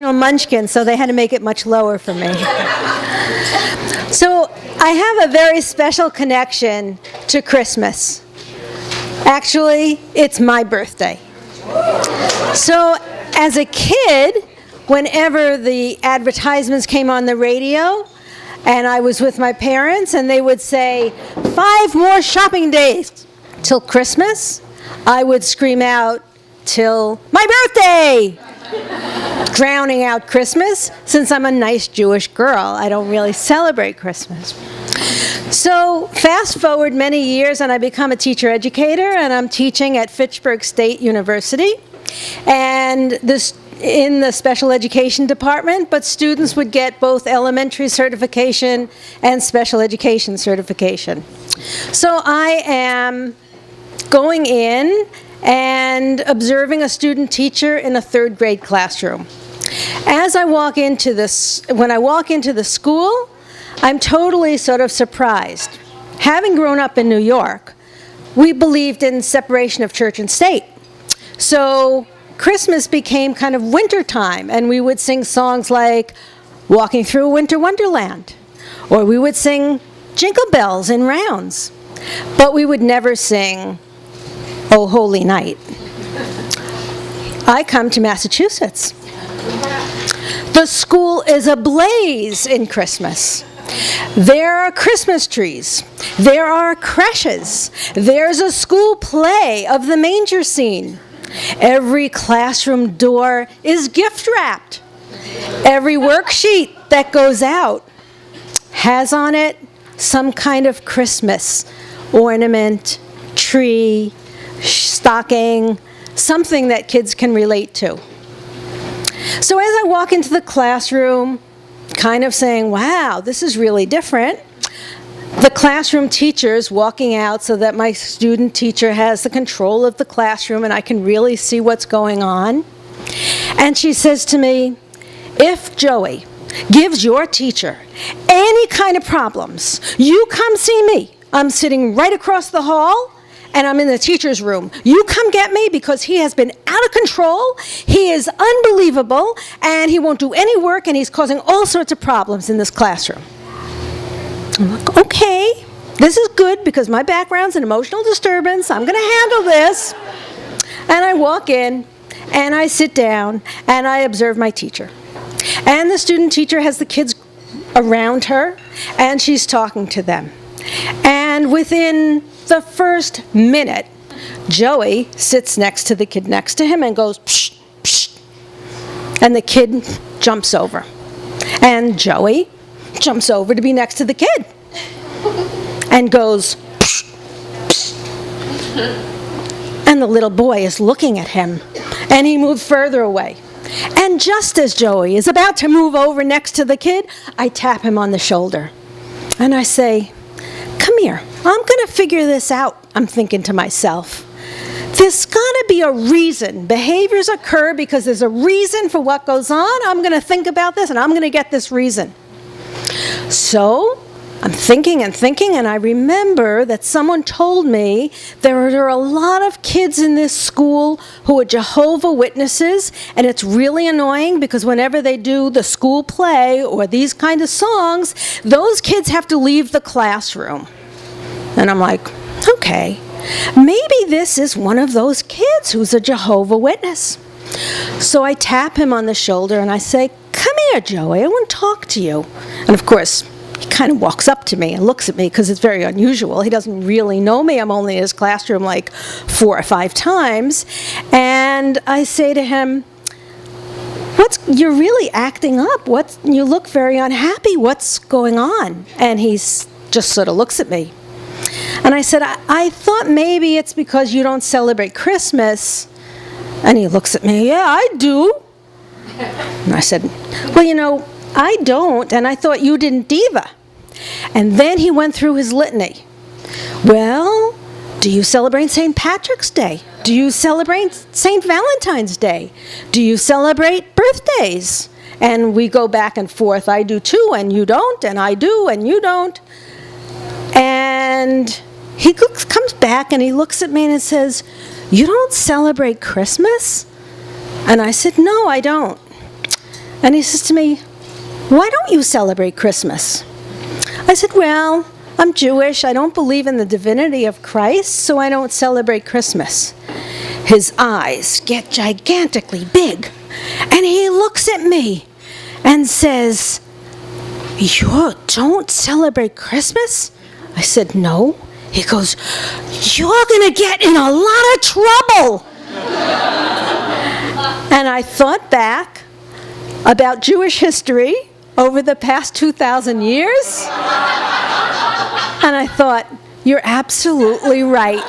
munchkin, so they had to make it much lower for me. So I have a very special connection to Christmas. Actually, it's my birthday. So as a kid, whenever the advertisements came on the radio, and I was with my parents, and they would say, 5 more shopping days till Christmas, I would scream out, till my birthday! Drowning out Christmas. Since I'm a nice Jewish girl, I don't really celebrate Christmas. So fast forward many years, and I become a teacher educator, and I'm teaching at Fitchburg State University, and in the special education department, but students would get both elementary certification and special education certification. So I am going in and observing a student teacher in a 3rd grade classroom. As I walk into this, when I walk into the school, I'm totally sort of surprised. Having grown up in New York, we believed in separation of church and state. So Christmas became kind of winter time, and we would sing songs like Walking Through a Winter Wonderland, or we would sing Jingle Bells in rounds, but we would never sing Oh Holy Night. I come to Massachusetts. The school is ablaze in Christmas. There are Christmas trees. There are creches. There's a school play of the manger scene. Every classroom door is gift wrapped. Every worksheet that goes out has on it some kind of Christmas ornament, tree, stocking, something that kids can relate to. So as I walk into the classroom, kind of saying, wow, this is really different, the classroom teacher's walking out so that my student teacher has the control of the classroom and I can really see what's going on. And she says to me, if Joey gives your teacher any kind of problems, you come see me. I'm sitting right across the hall, and I'm in the teacher's room. You come get me because he has been out of control, he is unbelievable, and he won't do any work, and he's causing all sorts of problems in this classroom. I'm like, okay, this is good because my background's in emotional disturbance. I'm going to handle this. And I walk in, and I sit down, and I observe my teacher. And the student teacher has the kids around her, and she's talking to them. And within the first minute, Joey sits next to the kid next to him and goes, psh, psh. And the kid jumps over. And Joey jumps over to be next to the kid and goes, psh, psh. And the little boy is looking at him, and he moved further away. And just as Joey is about to move over next to the kid, I tap him on the shoulder. And I say, come here, I'm going to figure this out, I'm thinking to myself. There's got to be a reason. Behaviors occur because there's a reason for what goes on. I'm going to think about this, and I'm going to get this reason. So I'm thinking, and I remember that someone told me there are a lot of kids in this school who are Jehovah's Witnesses, and it's really annoying because whenever they do the school play or these kind of songs, those kids have to leave the classroom. And I'm like, okay, maybe this is one of those kids who's a Jehovah's Witness. So I tap him on the shoulder and I say, come here, Joey, I want to talk to you. And of course, he kind of walks up to me and looks at me because it's very unusual. He doesn't really know me. I'm only in his classroom like 4 or 5 times. And I say to him, you're really acting up. You look very unhappy. What's going on? And he just sort of looks at me. And I said, I thought maybe it's because you don't celebrate Christmas. And he looks at me, yeah, I do. And I said, well, I don't, and I thought you didn't either. And then he went through his litany. Well, do you celebrate St. Patrick's Day? Do you celebrate St. Valentine's Day? Do you celebrate birthdays? And we go back and forth. I do too, and you don't, and I do, and you don't. And he comes back and he looks at me and says, you don't celebrate Christmas? And I said, no, I don't. And he says to me, "Why don't you celebrate Christmas?" I said, "Well, I'm Jewish. I don't believe in the divinity of Christ, so I don't celebrate Christmas." His eyes get gigantically big, and he looks at me and says, "You don't celebrate Christmas?" I said, "No." He goes, "You're going to get in a lot of trouble." And I thought back about Jewish history over the past 2,000 years, and I thought, you're absolutely right.